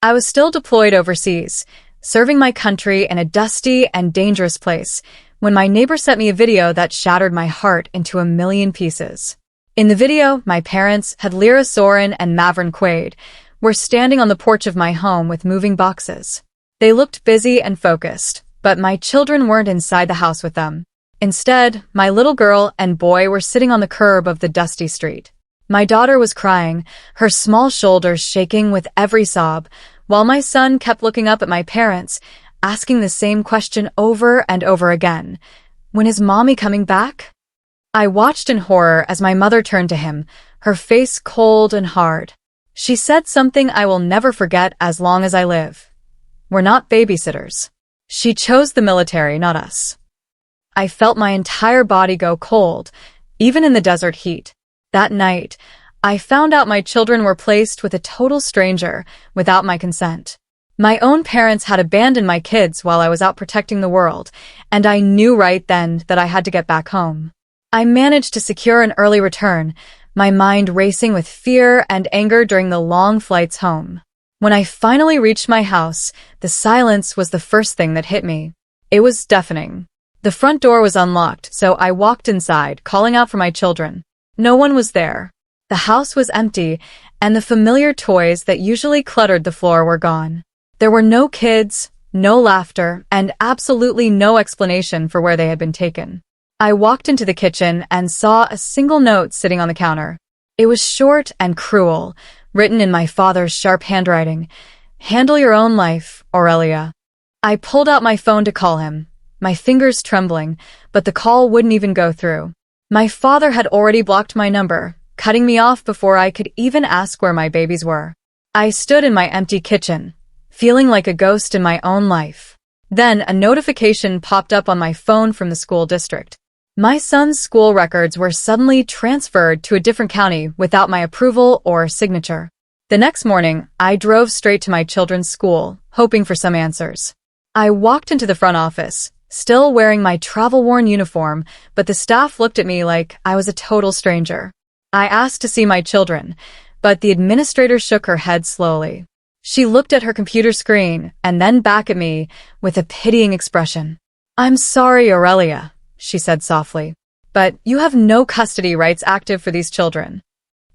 I was still deployed overseas, serving my country in a dusty and dangerous place, when my neighbor sent me a video that shattered my heart into a million pieces. In the video, my parents, Lyra Soren and Mavrin Quaid, were standing on the porch of my home with moving boxes. They looked busy and focused, but my children weren't inside the house with them. Instead, my little girl and boy were sitting on the curb of the dusty street. My daughter was crying, her small shoulders shaking with every sob, while my son kept looking up at my parents, asking the same question over and over again. When is mommy coming back? I watched in horror as my mother turned to him, her face cold and hard. She said something I will never forget as long as I live. We're not babysitters. She chose the military, not us. I felt my entire body go cold, even in the desert heat. That night, I found out my children were placed with a total stranger without my consent. My own parents had abandoned my kids while I was out protecting the world, and I knew right then that I had to get back home. I managed to secure an early return, my mind racing with fear and anger during the long flights home. When I finally reached my house, the silence was the first thing that hit me. It was deafening. The front door was unlocked, so I walked inside, calling out for my children. No one was there. The house was empty, and the familiar toys that usually cluttered the floor were gone. There were no kids, no laughter, and absolutely no explanation for where they had been taken. I walked into the kitchen and saw a single note sitting on the counter. It was short and cruel, written in my father's sharp handwriting. "Handle your own life, Aurelia." I pulled out my phone to call him, my fingers trembling, but the call wouldn't even go through. My father had already blocked my number, cutting me off before I could even ask where my babies were. I stood in my empty kitchen, feeling like a ghost in my own life. Then a notification popped up on my phone from the school district. My son's school records were suddenly transferred to a different county without my approval or signature. The next morning, I drove straight to my children's school, hoping for some answers. I walked into the front office, still wearing my travel-worn uniform, but the staff looked at me like I was a total stranger. I asked to see my children, but the administrator shook her head slowly. She looked at her computer screen and then back at me with a pitying expression. "I'm sorry, Aurelia," she said softly, "but you have no custody rights active for these children."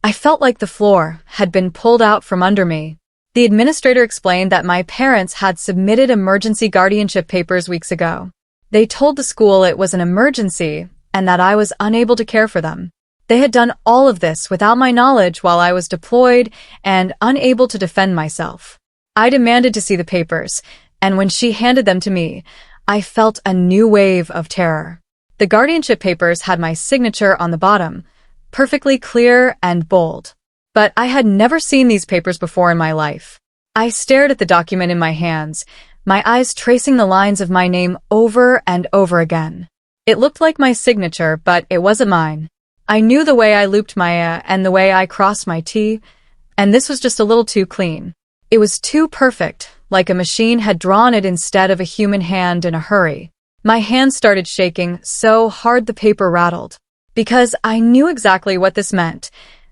I felt like the floor had been pulled out from under me. The administrator explained that my parents had submitted emergency guardianship papers weeks ago. They told the school it was an emergency and that I was unable to care for them. They had done all of this without my knowledge while I was deployed and unable to defend myself. I demanded to see the papers, and when she handed them to me, I felt a new wave of terror. The guardianship papers had my signature on the bottom, perfectly clear and bold. But I had never seen these papers before in my life. I stared at the document in my hands, my eyes tracing the lines of my name over and over again. It looked like my signature, but it wasn't mine. I knew the way I looped my and the way I crossed my T, and this was just a little too clean. It was too perfect, like a machine had drawn it instead of a human hand in a hurry. My hand started shaking so hard the paper rattled. Because I knew exactly what this meant.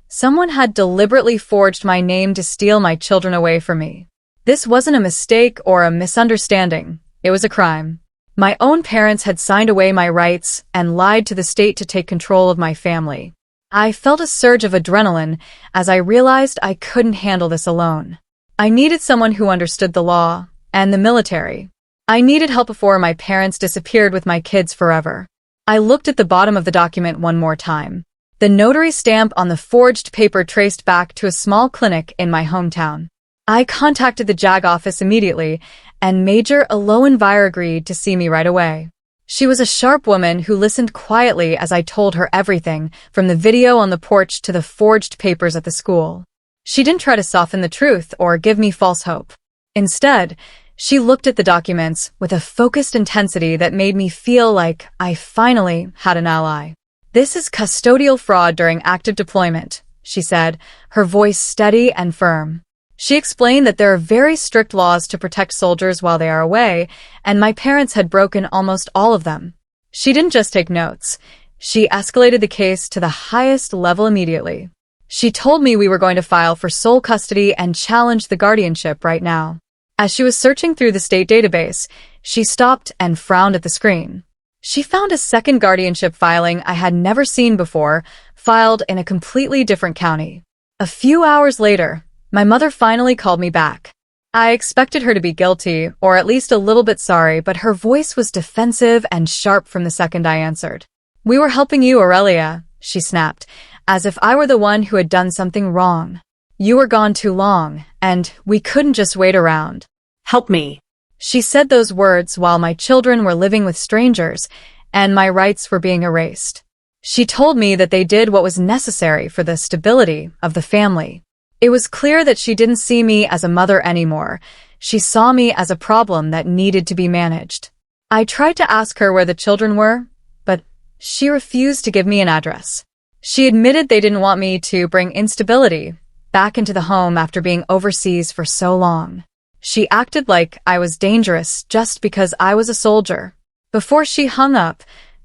Someone had deliberately forged my name to steal my children away from me. This wasn't a mistake or a misunderstanding. It was a crime. My own parents had signed away my rights and lied to the state to take control of my family. I felt a surge of adrenaline as I realized I couldn't handle this alone. I needed someone who understood the law and the military. I needed help before my parents disappeared with my kids forever. I looked at the bottom of the document one more time. The notary stamp on the forged paper traced back to a small clinic in my hometown. I contacted the JAG office immediately, and Major Aloenvire agreed to see me right away. She was a sharp woman who listened quietly as I told her everything, from the video on the porch to the forged papers at the school. She didn't try to soften the truth or give me false hope. Instead, she looked at the documents with a focused intensity that made me feel like I finally had an ally. "This is custodial fraud during active deployment," she said, her voice steady and firm. She explained that there are very strict laws to protect soldiers while they are away, and my parents had broken almost all of them. She didn't just take notes. She escalated the case to the highest level immediately. She told me we were going to file for sole custody and challenge the guardianship right now. As she was searching through the state database, she stopped and frowned at the screen. She found a second guardianship filing I had never seen before, filed in a completely different county. A few hours later, my mother finally called me back. I expected her to be guilty, or at least a little bit sorry, but her voice was defensive and sharp from the second I answered. "We were helping you, Aurelia," she snapped, as if I were the one who had done something wrong. "You were gone too long, and we couldn't just wait around." "Help me." She said those words while my children were living with strangers, and my rights were being erased. She told me that they did what was necessary for the stability of the family. It was clear that she didn't see me as a mother anymore. She saw me as a problem that needed to be managed. I tried to ask her where the children were, but she refused to give me an address. She admitted they didn't want me to bring instability back into the home after being overseas for so long. She acted like I was dangerous just because I was a soldier. Before she hung up,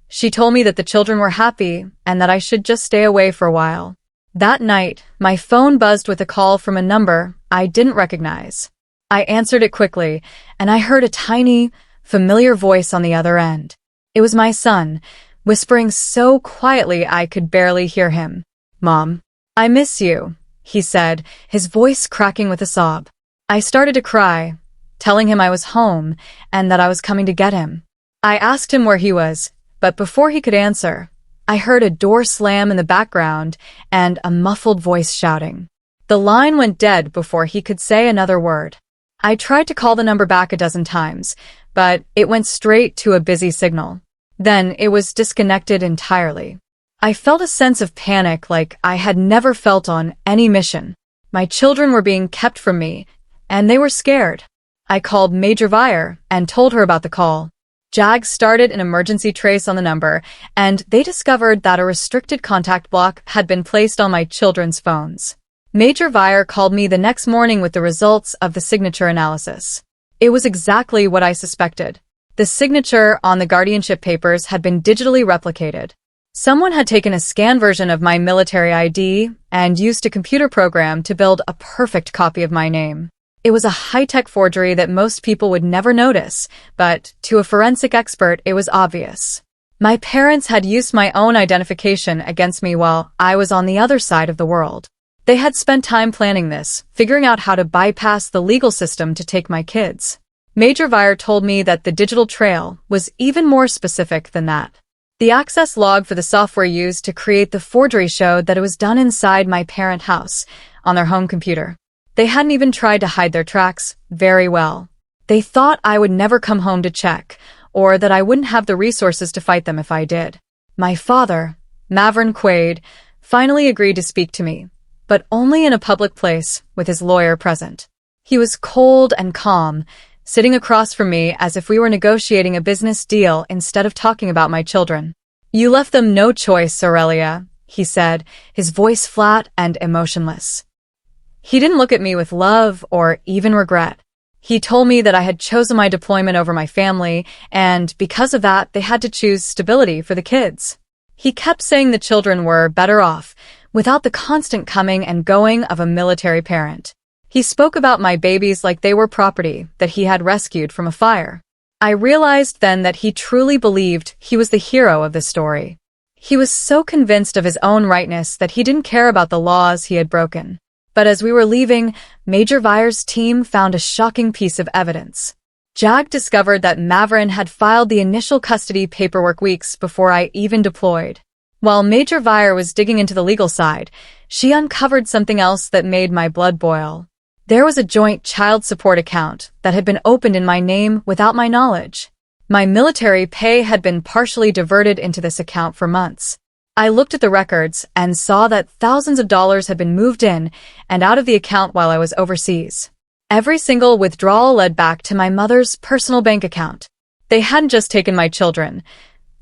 she told me that the children were happy and that I should just stay away for a while. That night, my phone buzzed with a call from a number I didn't recognize. I answered it quickly, and I heard a tiny, familiar voice on the other end. It was my son, whispering so quietly I could barely hear him. "Mom, I miss you," he said, his voice cracking with a sob. I started to cry, telling him I was home and that I was coming to get him. I asked him where he was, but before he could answer, I heard a door slam in the background and a muffled voice shouting. The line went dead before he could say another word. I tried to call the number back a dozen times, but it went straight to a busy signal. Then it was disconnected entirely. I felt a sense of panic like I had never felt on any mission. My children were being kept from me, and they were scared. I called Major Vire and told her about the call. JAG started an emergency trace on the number, and they discovered that a restricted contact block had been placed on my children's phones. Major Vire called me the next morning with the results of the signature analysis. It was exactly what I suspected. The signature on the guardianship papers had been digitally replicated. Someone had taken a scanned version of my military ID and used a computer program to build a perfect copy of my name. It was a high-tech forgery that most people would never notice, but to a forensic expert, it was obvious. My parents had used my own identification against me while I was on the other side of the world. They had spent time planning this, figuring out how to bypass the legal system to take my kids. Major Vire told me that the digital trail was even more specific than that. The access log for the software used to create the forgery showed that it was done inside my parent house, on their home computer. They hadn't even tried to hide their tracks very well. They thought I would never come home to check, or that I wouldn't have the resources to fight them if I did. My father, Mavrin Quaid, finally agreed to speak to me, but only in a public place with his lawyer present. He was cold and calm, sitting across from me as if we were negotiating a business deal instead of talking about my children. "You left them no choice, Aurelia," he said, his voice flat and emotionless. He didn't look at me with love or even regret. He told me that I had chosen my deployment over my family, and because of that, they had to choose stability for the kids. He kept saying the children were better off, without the constant coming and going of a military parent. He spoke about my babies like they were property that he had rescued from a fire. I realized then that he truly believed he was the hero of the story. He was so convinced of his own rightness that he didn't care about the laws he had broken. But as we were leaving, Major Vire's team found a shocking piece of evidence. JAG discovered that Mavrin had filed the initial custody paperwork weeks before I even deployed. While Major Vire was digging into the legal side, she uncovered something else that made my blood boil. There was a joint child support account that had been opened in my name without my knowledge. My military pay had been partially diverted into this account for months. I looked at the records and saw that thousands of dollars had been moved in and out of the account while I was overseas. Every single withdrawal led back to my mother's personal bank account. They hadn't just taken my children.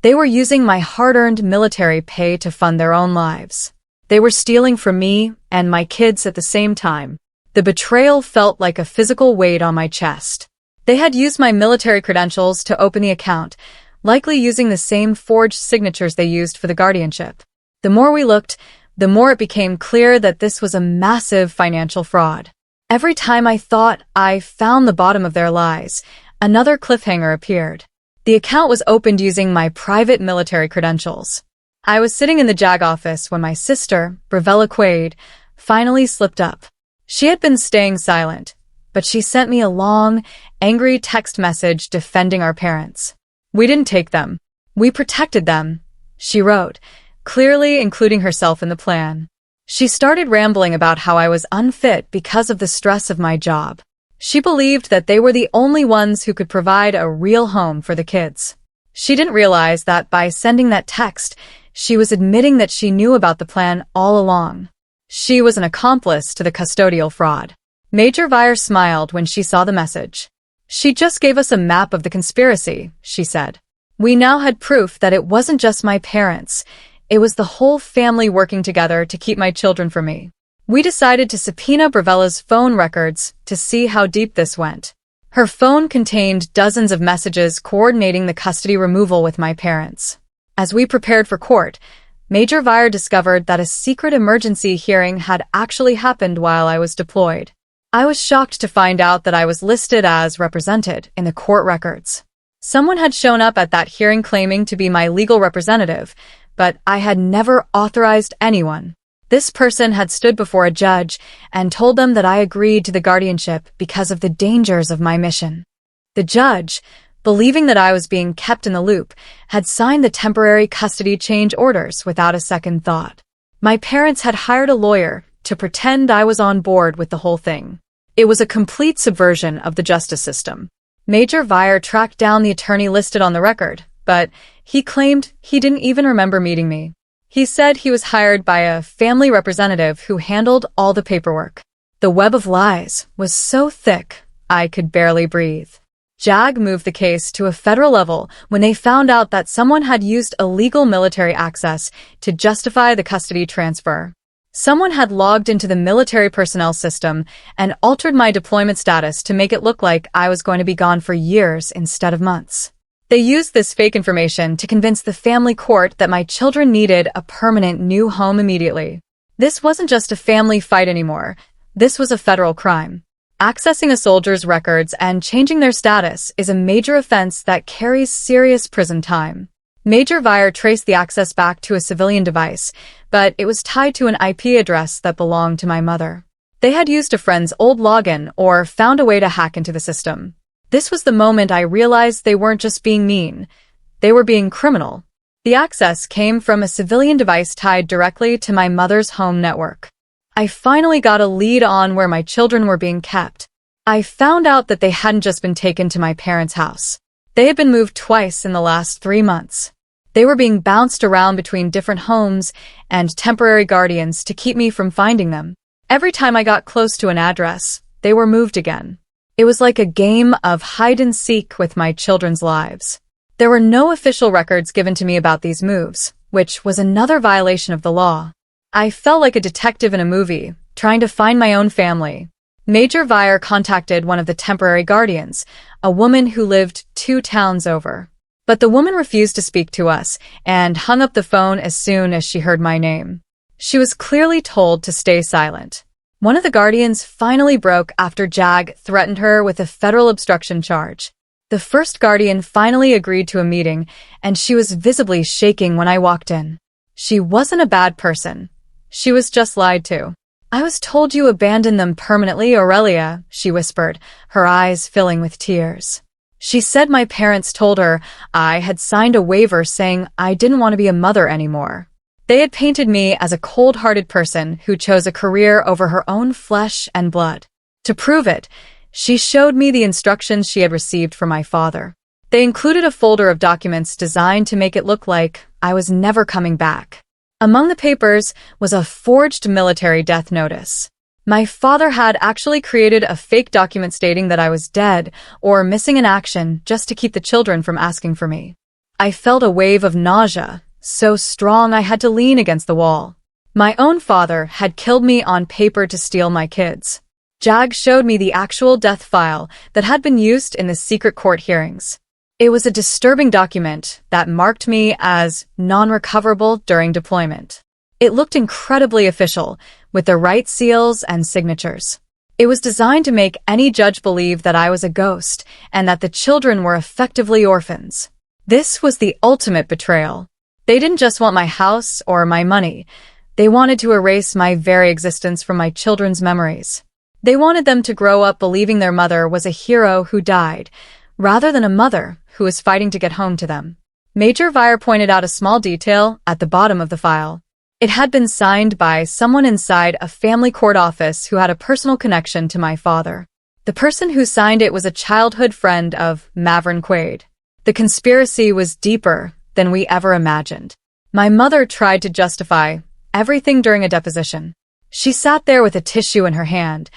They were using my hard-earned military pay to fund their own lives. They were stealing from me and my kids at the same time. The betrayal felt like a physical weight on my chest. They had used my military credentials to open the account, likely using the same forged signatures they used for the guardianship. The more we looked, the more it became clear that this was a massive financial fraud. Every time I thought I found the bottom of their lies, another cliffhanger appeared. The account was opened using my private military credentials. I was sitting in the JAG office when my sister, Bravella Quaid, finally slipped up. She had been staying silent, but she sent me a long, angry text message defending our parents. "We didn't take them. We protected them," she wrote, clearly including herself in the plan. She started rambling about how I was unfit because of the stress of my job. She believed that they were the only ones who could provide a real home for the kids. She didn't realize that by sending that text, she was admitting that she knew about the plan all along. She was an accomplice to the custodial fraud. Major Vire smiled when she saw the message. "She just gave us a map of the conspiracy," she said. "We now had proof that it wasn't just my parents. It was the whole family working together to keep my children from me." We decided to subpoena Bravella's phone records to see how deep this went. Her phone contained dozens of messages coordinating the custody removal with my parents. As we prepared for court, Major Vire discovered that a secret emergency hearing had actually happened while I was deployed. I was shocked to find out that I was listed as represented in the court records. Someone had shown up at that hearing claiming to be my legal representative, but I had never authorized anyone. This person had stood before a judge and told them that I agreed to the guardianship because of the dangers of my mission. The judge, believing that I was being kept in the loop, had signed the temporary custody change orders without a second thought. My parents had hired a lawyer to pretend I was on board with the whole thing. It was a complete subversion of the justice system. Major Vire tracked down the attorney listed on the record, but he claimed he didn't even remember meeting me. He said he was hired by a family representative who handled all the paperwork. The web of lies was so thick, I could barely breathe. JAG moved the case to a federal level when they found out that someone had used illegal military access to justify the custody transfer. Someone had logged into the military personnel system and altered my deployment status to make it look like I was going to be gone for years instead of months. They used this fake information to convince the family court that my children needed a permanent new home immediately. This wasn't just a family fight anymore. This was a federal crime. Accessing a soldier's records and changing their status is a major offense that carries serious prison time. Major Vire traced the access back to a civilian device, but it was tied to an IP address that belonged to my mother. They had used a friend's old login or found a way to hack into the system. This was the moment I realized they weren't just being mean. They were being criminal. The access came from a civilian device tied directly to my mother's home network. I finally got a lead on where my children were being kept. I found out that they hadn't just been taken to my parents' house. They had been moved twice in the last 3 months. They were being bounced around between different homes and temporary guardians to keep me from finding them. Every time I got close to an address, they were moved again. It was like a game of hide-and-seek with my children's lives. There were no official records given to me about these moves, which was another violation of the law. I felt like a detective in a movie, trying to find my own family. Major Vire contacted one of the temporary guardians, a woman who lived 2 towns over. But the woman refused to speak to us and hung up the phone as soon as she heard my name. She was clearly told to stay silent. One of the guardians finally broke after JAG threatened her with a federal obstruction charge. The first guardian finally agreed to a meeting, and she was visibly shaking when I walked in. She wasn't a bad person. She was just lied to. "I was told you abandoned them permanently, Aurelia," she whispered, her eyes filling with tears. She said my parents told her I had signed a waiver saying I didn't want to be a mother anymore. They had painted me as a cold-hearted person who chose a career over her own flesh and blood. To prove it, she showed me the instructions she had received from my father. They included a folder of documents designed to make it look like I was never coming back. Among the papers was a forged military death notice. My father had actually created a fake document stating that I was dead or missing in action just to keep the children from asking for me. I felt a wave of nausea, so strong I had to lean against the wall. My own father had killed me on paper to steal my kids. JAG showed me the actual death file that had been used in the secret court hearings. It was a disturbing document that marked me as non-recoverable during deployment. It looked incredibly official, with the right seals and signatures. It was designed to make any judge believe that I was a ghost and that the children were effectively orphans. This was the ultimate betrayal. They didn't just want my house or my money. They wanted to erase my very existence from my children's memories. They wanted them to grow up believing their mother was a hero who died, rather than a mother who was fighting to get home to them. Major Vire pointed out a small detail at the bottom of the file. It had been signed by someone inside a family court office who had a personal connection to my father. The person who signed it was a childhood friend of Mavrin Quaid. The conspiracy was deeper than we ever imagined. My mother tried to justify everything during a deposition. She sat there with a tissue in her hand,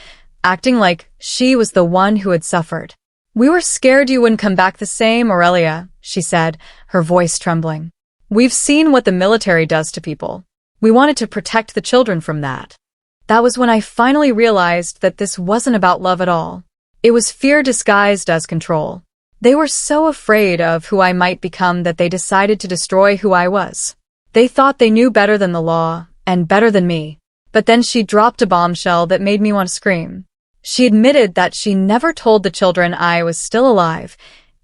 acting like she was the one who had suffered. "We were scared you wouldn't come back the same, Aurelia," she said, her voice trembling. "We've seen what the military does to people. We wanted to protect the children from that." That was when I finally realized that this wasn't about love at all. It was fear disguised as control. They were so afraid of who I might become that they decided to destroy who I was. They thought they knew better than the law, and better than me. But then she dropped a bombshell that made me want to scream. She admitted that she never told the children I was still alive,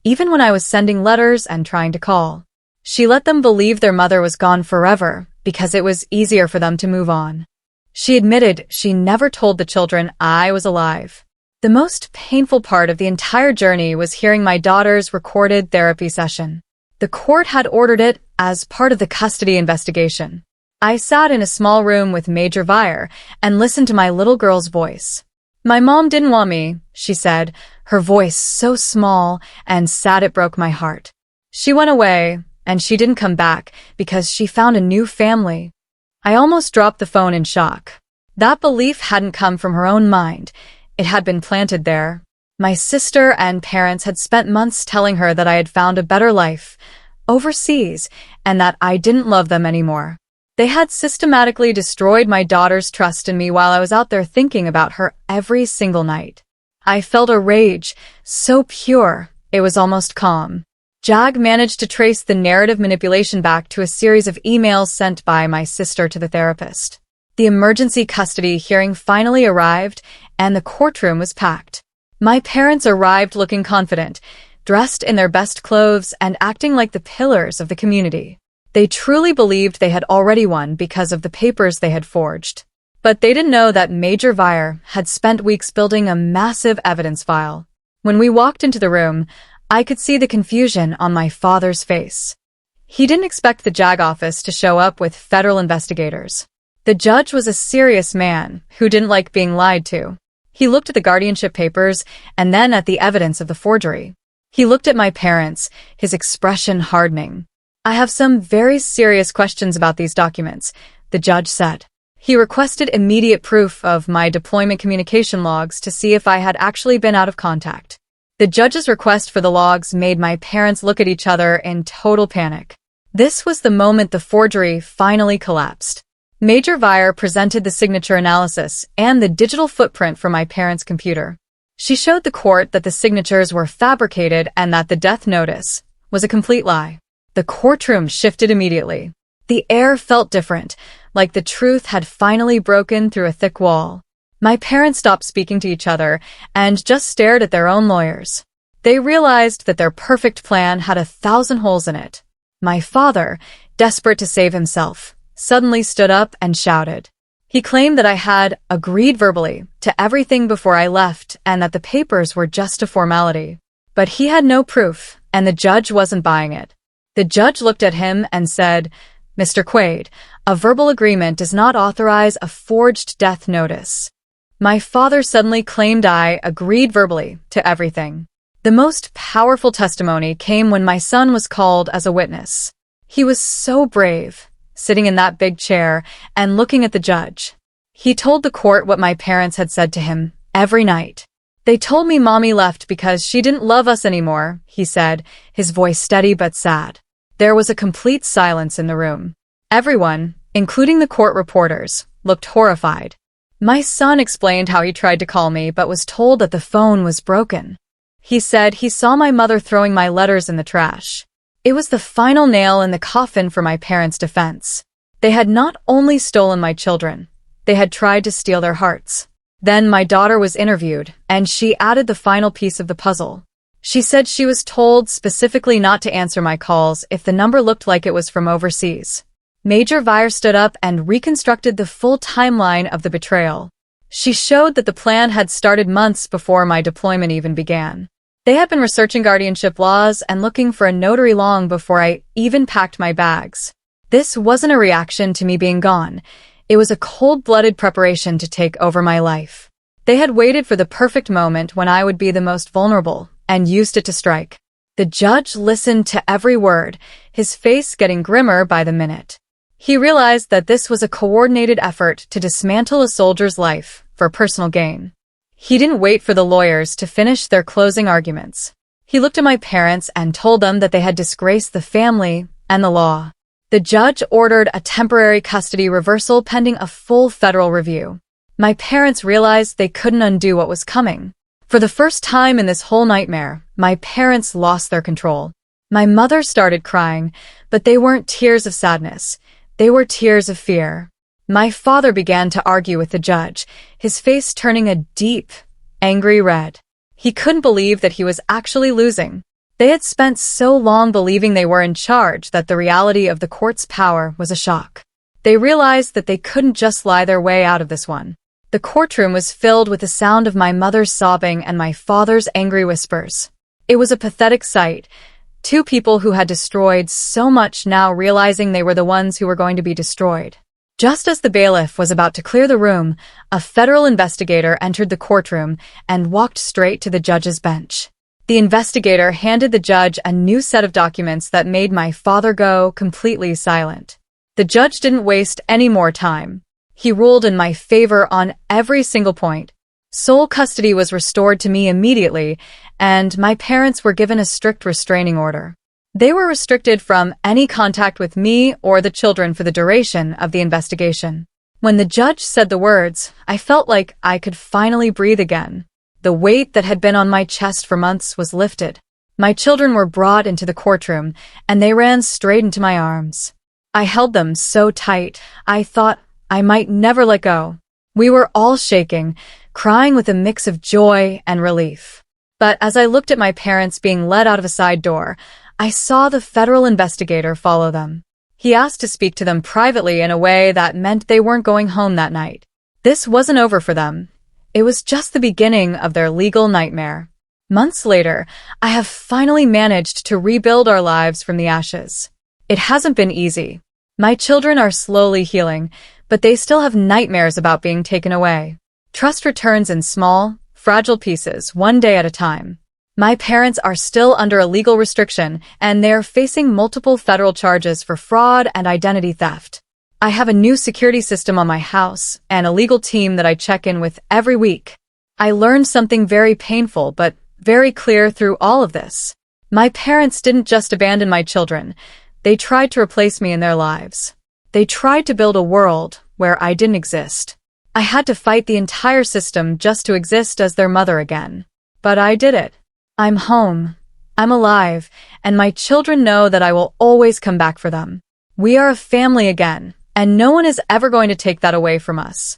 even when I was sending letters and trying to call. She let them believe their mother was gone forever because it was easier for them to move on. She admitted she never told the children I was alive. The most painful part of the entire journey was hearing my daughter's recorded therapy session. The court had ordered it as part of the custody investigation. I sat in a small room with Major Vire and listened to my little girl's voice. "My mom didn't want me," she said, her voice so small and sad it broke my heart. "She went away, and she didn't come back because she found a new family." I almost dropped the phone in shock. That belief hadn't come from her own mind. It had been planted there. My sister and parents had spent months telling her that I had found a better life overseas and that I didn't love them anymore. They had systematically destroyed my daughter's trust in me while I was out there thinking about her every single night. I felt a rage, so pure, it was almost calm. Jag managed to trace the narrative manipulation back to a series of emails sent by my sister to the therapist. The emergency custody hearing finally arrived, and the courtroom was packed. My parents arrived looking confident, dressed in their best clothes and acting like the pillars of the community. They truly believed they had already won because of the papers they had forged. But they didn't know that Major Vire had spent weeks building a massive evidence file. When we walked into the room, I could see the confusion on my father's face. He didn't expect the JAG office to show up with federal investigators. The judge was a serious man who didn't like being lied to. He looked at the guardianship papers and then at the evidence of the forgery. He looked at my parents, his expression hardening. "I have some very serious questions about these documents," the judge said. He requested immediate proof of my deployment communication logs to see if I had actually been out of contact. The judge's request for the logs made my parents look at each other in total panic. This was the moment the forgery finally collapsed. Major Vire presented the signature analysis and the digital footprint from my parents' computer. She showed the court that the signatures were fabricated and that the death notice was a complete lie. The courtroom shifted immediately. The air felt different, like the truth had finally broken through a thick wall. My parents stopped speaking to each other and just stared at their own lawyers. They realized that their perfect plan had 1,000 holes in it. My father, desperate to save himself, suddenly stood up and shouted. He claimed that I had agreed verbally to everything before I left and that the papers were just a formality. But he had no proof, and the judge wasn't buying it. The judge looked at him and said, "Mr. Quaid, a verbal agreement does not authorize a forged death notice." My father suddenly claimed I agreed verbally to everything. The most powerful testimony came when my son was called as a witness. He was so brave, sitting in that big chair and looking at the judge. He told the court what my parents had said to him every night. "They told me Mommy left because she didn't love us anymore," he said, his voice steady but sad. There was a complete silence in the room. Everyone, including the court reporters, looked horrified. My son explained how he tried to call me but was told that the phone was broken. He said he saw my mother throwing my letters in the trash. It was the final nail in the coffin for my parents' defense. They had not only stolen my children, they had tried to steal their hearts. Then my daughter was interviewed, and she added the final piece of the puzzle. She said she was told specifically not to answer my calls if the number looked like it was from overseas. Major Vire stood up and reconstructed the full timeline of the betrayal. She showed that the plan had started months before my deployment even began. They had been researching guardianship laws and looking for a notary long before I even packed my bags. This wasn't a reaction to me being gone. It was a cold-blooded preparation to take over my life. They had waited for the perfect moment when I would be the most vulnerable and used it to strike. The judge listened to every word, his face getting grimmer by the minute. He realized that this was a coordinated effort to dismantle a soldier's life for personal gain. He didn't wait for the lawyers to finish their closing arguments. He looked at my parents and told them that they had disgraced the family and the law. The judge ordered a temporary custody reversal pending a full federal review. My parents realized they couldn't undo what was coming. For the first time in this whole nightmare, my parents lost their control. My mother started crying, but they weren't tears of sadness. They were tears of fear. My father began to argue with the judge, his face turning a deep, angry red. He couldn't believe that he was actually losing. They had spent so long believing they were in charge that the reality of the court's power was a shock. They realized that they couldn't just lie their way out of this one. The courtroom was filled with the sound of my mother's sobbing and my father's angry whispers. It was a pathetic sight. Two people who had destroyed so much now realizing they were the ones who were going to be destroyed. Just as the bailiff was about to clear the room, a federal investigator entered the courtroom and walked straight to the judge's bench. The investigator handed the judge a new set of documents that made my father go completely silent. The judge didn't waste any more time. He ruled in my favor on every single point. Sole custody was restored to me immediately, and my parents were given a strict restraining order. They were restricted from any contact with me or the children for the duration of the investigation. When the judge said the words, I felt like I could finally breathe again. The weight that had been on my chest for months was lifted. My children were brought into the courtroom, and they ran straight into my arms. I held them so tight, I thought I might never let go. We were all shaking, crying with a mix of joy and relief. But as I looked at my parents being led out of a side door, I saw the federal investigator follow them. He asked to speak to them privately in a way that meant they weren't going home that night. This wasn't over for them. It was just the beginning of their legal nightmare. Months later, I have finally managed to rebuild our lives from the ashes. It hasn't been easy. My children are slowly healing, but they still have nightmares about being taken away. Trust returns in small, fragile pieces, one day at a time. My parents are still under a legal restriction, and they are facing multiple federal charges for fraud and identity theft. I have a new security system on my house and a legal team that I check in with every week. I learned something very painful but very clear through all of this. My parents didn't just abandon my children. They tried to replace me in their lives. They tried to build a world where I didn't exist. I had to fight the entire system just to exist as their mother again. But I did it. I'm home. I'm alive, and my children know that I will always come back for them. We are a family again, and no one is ever going to take that away from us.